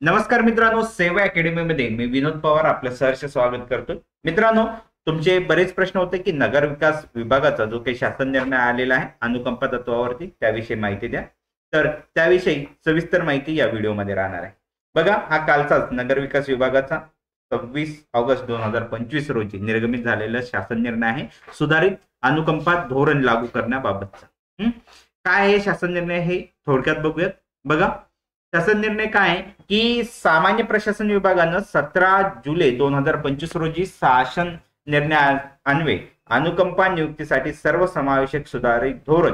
नमस्कार मित्रांनो, सेवा अकॅडमी मध्ये मी विनोद पवार आपलं सहर्ष स्वागत करतो। मित्रांनो, तुमचे बरेच प्रश्न होते की नगर विकास विभागाचा जो काही शासन निर्णय आलेला आहे अनुकंपा तत्वावरती त्याविषयी माहिती द्या। तर त्याविषयी सविस्तर माहिती या व्हिडिओमध्ये राहणार आहे। बघा, हा कालचाच नगर विकास विभागाचा 26 ऑगस्ट 2025 रोजी निर्गमित झालेला शासन निर्णय आहे सुधारित अनुकंपा धोरण लागू करण्याबाबतचा। काय आहे शासन निर्णय हे थोडक्यात बघूयात। बघा, शासन निर्णय काय आहे की सामान्य प्रशासन विभागानं 17 जुलै 2025 रोजी शासन निर्णय अन्वये अनुकंपा नियुक्तीसाठी सर्वसमावेशक सुधारित धोरण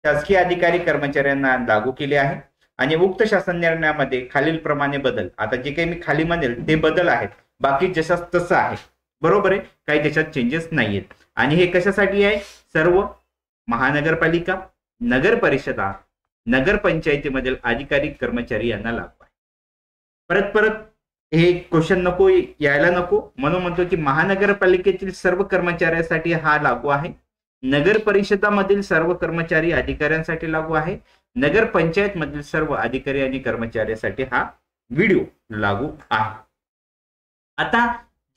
शासकीय अधिकारी कर्मचाऱ्यांना लागू केले आहे। आणि उक्त शासन निर्णयामध्ये खालील प्रमाणे बदल, आता जे काही मी खाली म्हणेल ते बदल आहेत, बाकी जशाच तसं आहे, बरोबर आहे, काही त्याच्यात चेंजेस नाहीयेत। आणि हे कशासाठी आहे? सर्व महानगरपालिका, नगर परिषदा, नगर पंचायतीमधील अधिकारी कर्मचारी यांना लागू आहे। परत परत हे क्वेश्चन नको यायला नको म्हणून म्हणतो की महानगरपालिकेतील सर्व कर्मचाऱ्यांसाठी हा लागू आहे, नगर परिषदामधील सर्व कर्मचारी अधिकाऱ्यांसाठी लागू आहे, नगर पंचायत मधील सर्व अधिकारी आणि कर्मचाऱ्यांसाठी हा व्हिडिओ लागू आहे। आता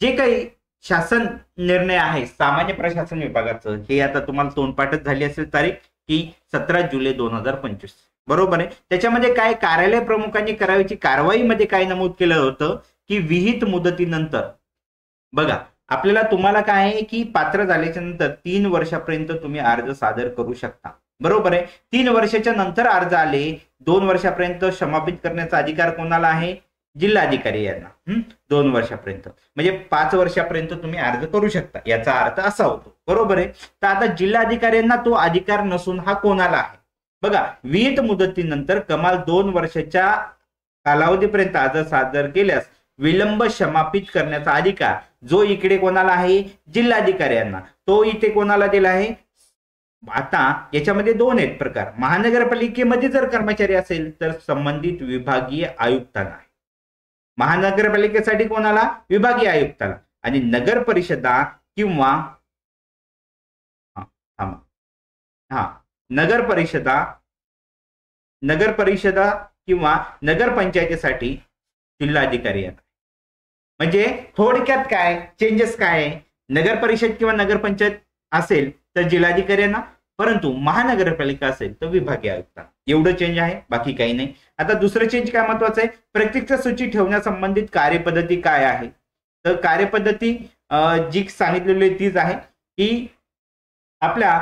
जे काही शासन निर्णय आहे सामान्य प्रशासन विभागाचं, हे आता तुम्हाला तोंडपाठच झाली असेल तारीख की 17 जुलै 2025, बरोबर आहे। त्याच्यामध्ये काय कार्यालय प्रमुखांनी करावयाची कारवाईमध्ये काय नमूद केलं होतं की विहित मुदतीनंतर, बघा आपल्याला तुम्हाला काय आहे की पात्र झाल्याच्या नंतर 3 वर्षापर्यंत तुम्ही अर्ज सादर करू शकता, बरोबर आहे। 3 वर्षाच्या नंतर अर्ज आले, 2 वर्षापर्यंत समापित करण्याचा अधिकार कोणाला आहे? जिल्हाधिकारी यांना। 2 वर्षापर्यंत म्हणजे 5 वर्षापर्यंत तुम्ही अर्ज करू शकता, याचा अर्थ असा होतो, बरोबर आहे। तर आता जिल्हाधिकाऱ्यांना तो अधिकार नसून हा कोणाला आहे? बघा, विहित मुदतीनंतर कमाल 2 वर्षाच्या कालावधीपर्यंत अर्ज सादर केल्यास विलंब समापित करण्याचा अधिकार जो इकडे कोणाला आहे? जिल्हाधिकाऱ्यांना, तो इथे कोणाला दिला आहे? आता याच्यामध्ये 2 आहेत प्रकार। महानगरपालिकेमध्ये जर कर्मचारी असेल तर संबंधित विभागीय आयुक्तांना, महानगरपालिकेसाठी कोणाला? विभागीय आयुक्ताला। आणि नगर परिषदा किंवा नगर परिषदा किंवा नगर पंचायतीसाठी जिल्हाधिकारी यांना। म्हणजे थोडक्यात काय चेंजेस काय आहे? नगर परिषद किंवा नगर पंचायत असेल तर जिल्हाधिकाऱ्यांना, परंतु महानगरपालिका असेल तर विभागीय आयुक्तांना। एवढं चेंज आहे, बाकी काही नाही। आता दुसरं चेंज काय महत्वाचं आहे? प्रत्यक्ष सूची ठेवण्यासंबंधित कार्यपद्धती काय आहे? तर कार्यपद्धती जी सांगितलेली तीच आहे की आपल्या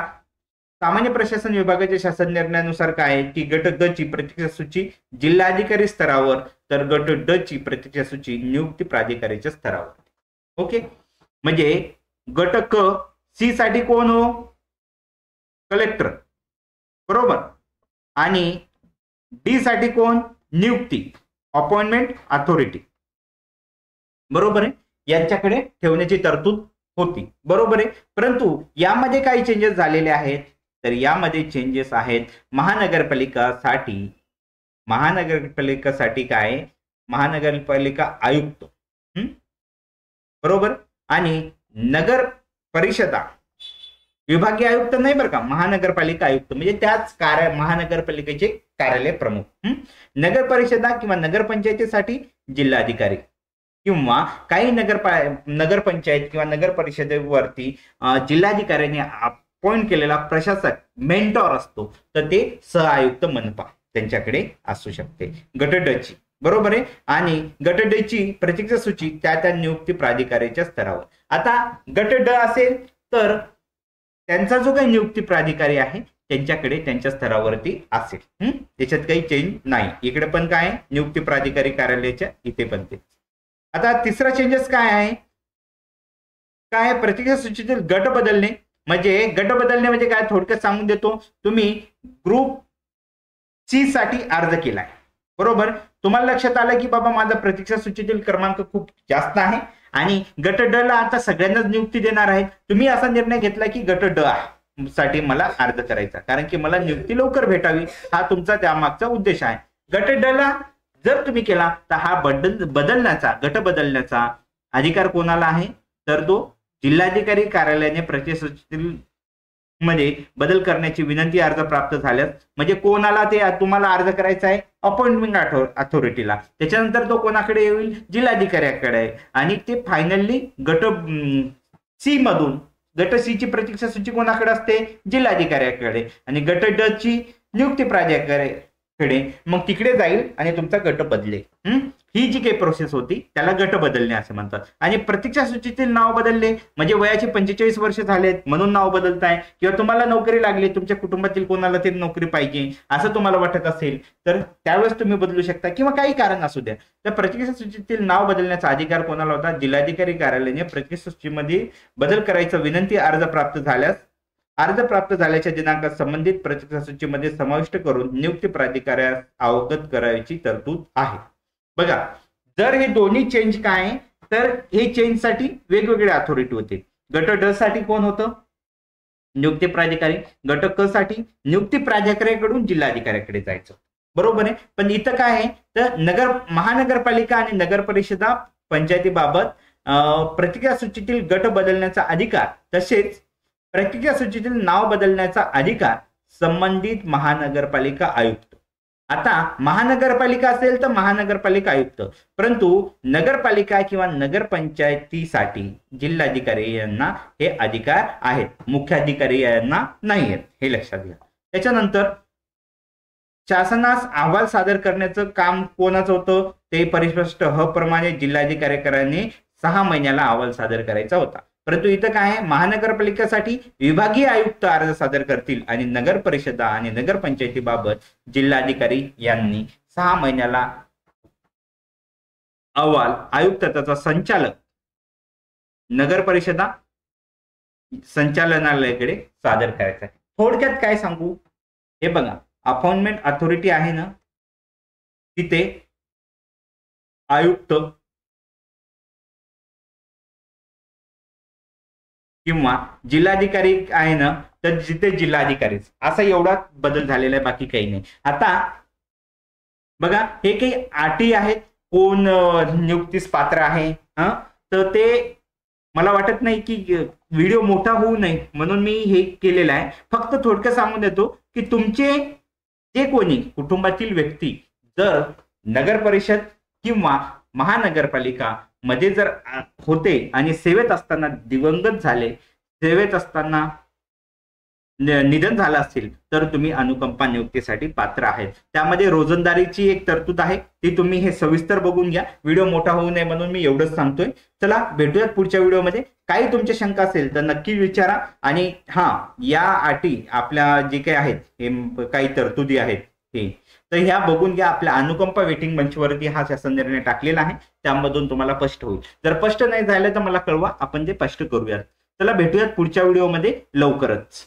सामान्य प्रशासन विभागाच्या शासन निर्णयानुसार काय आहे की गट ग ची प्रत्यक्ष सूची जिल्हाधिकारी स्तरावर, तर गट ड ची प्रत्यक्ष सूची नियुक्ती प्राधिकाऱ्याच्या स्तरावर। ओके, म्हणजे गट क सी साठी कोण हो? कलेक्टर, बरोबर। आणि डी साठी कोण? नियुक्ती, अपॉइंटमेंट अथॉरिटी, बरोबर आहे। यांच्याकडे ठेवण्याची तरतूद होती, बरोबर आहे। परंतु यामध्ये काही चेंजेस झालेले आहेत, तर यामध्ये चेंजेस आहेत महानगरपालिकासाठी काय? महानगरपालिका आयुक्त, बरोबर। आणि नगर परिषदा विभागीय आयुक्त नाही बरं का, महानगरपालिका आयुक्त म्हणजे त्याच महानगरपालिकेचे कार्यालय प्रमुख। नगर परिषदा किंवा नगरपंचायतीसाठी जिल्हाधिकारी किंवा काही नगरपंचायत किंवा नगर परिषदेवरती जिल्हाधिकाऱ्यांनी अपॉइंट केलेला प्रशासक मेंटॉर असतो, तर ते सहआयुक्त मनपा त्यांच्याकडे असू शकते। गट ड ची, बरोबर आहे। आणि गट ड ची प्रत्यक्ष सूची त्या नियुक्ती प्राधिकाऱ्याच्या स्तरावर। आता गट ड असेल तर त्यांचा जो काही नियुक्ती प्राधिकारी आहे त्यांच्याकडे त्यांच्या स्तरावरती असेल, त्याच्यात काही चेंज नाही। इकडे पण काय नियुक्ती प्राधिकारी कार्यालयाच्या इथे पण ते। आता तिसरा चेंजेस काय आहे? काय? प्रत्यक्ष सूचीतील गट बदलणे। गट बदलणे म्हणजे काय थोडक्यात सांगून देतो। तुम्ही ग्रुप सी साठी अर्ज केलाय, बरोबर। तुम्हाला लक्षात आलं की बाबा माझा प्रत्यक्ष सूचीतील क्रमांक खूप जास्त आहे आणि गट ड ला आता सगळ्यांनाच नियुक्ती देणार आहे। तुम्ही असा निर्णय घेतला की गट ड साठी मला अर्ज करायचा, कारण की मला नियुक्ती लवकर भेटावी, हा तुमचा त्यामागचा उद्देश आहे। गट ड ला जर तुम्ही केला तर हा गट बदलण्याचा अधिकार कोणाला आहे? तर तो जिल्हाधिकारी कार्यालयाने प्रत्यक्ष सूचीतील मध्ये बदल करण्याची विनंती अर्ज प्राप्त झाल्यास, म्हणजे कोणाला ते तुम्हाला अर्ज करायचा आहे, अपॉइंटमेंट अथॉरिटीला, त्याच्यानंतर तो कोणाकडे येईल, जिल्हाधिकाऱ्याकडे, आणि ते फायनली गट सी मधून, गट सी ची प्रतीक्षा सूची कोणाकडे असते, जिल्हाधिकाऱ्याकडे, आणि गट ड ची नियुक्ती प्राधिकाऱ्याकडे, मग तिकडे जाईल आणि तुमचा गट बदलेल. ही जी काही प्रोसेस होती त्याला गट बदलणे असं म्हणतात. आणि प्रतीक्षा सूचीतील नाव बदलले म्हणजे वयाचे 45 वर्ष झालेत म्हणून नाव बदलताय, किंवा तुम्हाला नोकरी लागली, तुमच्या कुटुंबातील कोणाला तरी नोकरी पाहिजे असं तुम्हाला वाटत असेल तर त्यावेळेस तुम्ही बदलू शकता, किंवा काही कारण असू द्या. तर प्रतीक्षा सूचीतील नाव बदलण्याचा अधिकार कोणाला होता, जिल्हाधिकारी कार्यालयाने प्रतीक्षा सूचीमध्ये बदल करायचा विनंती अर्ज प्राप्त झाल्यास, अर्ज प्राप्त झाल्याच्या दिनांकात संबंधित प्रतीक्षा सूचीमध्ये समाविष्ट करून नियुक्ती प्राधिकाऱ्यास अवगत करायची तरतूद आहे. बघा, जर हे दोन्ही चेंज काय तर हे चेंज साठी वेगवेगळे अथॉरिटी होते. गट ड साठी कोण होतं, नियुक्ती प्राधिकारी. गट क साठी नियुक्ती प्राधिकाऱ्याकडून जिल्हाधिकाऱ्याकडे जायचं, बरोबर आहे. पण इथं काय आहे तर महानगरपालिका आणि नगर परिषदा पंचायतीबाबत प्रतीक्षा सूचीतील गट बदलण्याचा अधिकार तसेच प्रतीक्षा सूचीतील नाव बदलण्याचा अधिकार संबंधित महानगरपालिका आयुक्त. आता महानगरपालिका असेल तर महानगरपालिका आयुक्त, परंतु नगरपालिका किंवा नगरपंचायतीसाठी जिल्हाधिकारी यांना हे अधिकार आहेत, मुख्याधिकारी यांना नाही आहेत, हे लक्षात घ्या. त्याच्यानंतर शासनास अहवाल सादर करण्याचं काम कोणाचं होतं, ते परिस्पष्ट ह प्रमाणे जिल्हाधिकाऱ्यांनी 6 महिन्याला अहवाल सादर करायचा होता. परंतु इथं काय आहे, महानगरपालिकेसाठी विभागीय आयुक्त अर्ज सादर करतील आणि नगर परिषदा आणि नगरपंचायतीबाबत जिल्हाधिकारी यांनी 6 महिन्याला अहवाल आयुक्त त्याचा संचालक नगर परिषदा संचालनालयाकडे सादर करायचा आहे. थोडक्यात काय सांगू, हे बघा, अपॉइंटमेंट अथॉरिटी आहे ना, तिथे आयुक्त किंवा जिल्हाधिकारी आहे ना, तर जिथे जिल्हाधिकारीच, असा एवढा बदल झालेला आहे, बाकी काही नाही. आता बघा, हे काही अटी आहेत, कोण नियुक्तीस पात्र आहे, तर ते मला वाटत नाही की व्हिडिओ मोठा होऊ नये म्हणून मी हे केलेलं आहे. फक्त थोडक्यात सांगून देतो की तुमचे जे कोणी कुटुंबातील व्यक्ती जर नगर परिषद किंवा महानगरपालिका मध्ये जर होते आणि सेवेत असताना दिवंगत झाले, सेवेत असताना निधन झालं असेल तर तुम्ही अनुकंपा नियुक्तीसाठी पात्र आहेत. त्यामध्ये रोजंदारीची एक तरतूद आहे, ती तुम्ही हे सविस्तर बघून घ्या. व्हिडिओ मोठा होऊ नये म्हणून मी एवढंच सांगतोय. चला भेटूयात पुढच्या व्हिडिओमध्ये. काही तुमच्या शंका असेल तर नक्की विचारा. आणि या अटी आपल्या जे काही आहेत, हे काही तरतुदी आहेत हे, तर ह्या बघून घ्या. आपल्या अनुकंपा वेटिंग मंचवरती हा शासन निर्णय टाकलेला आहे, त्यामधून तुम्हाला स्पष्ट होईल. जर स्पष्ट नाही झालं तर मला कळवा, आपण ते स्पष्ट करूयात. चला भेटूयात पुढच्या व्हिडिओमध्ये लवकरच.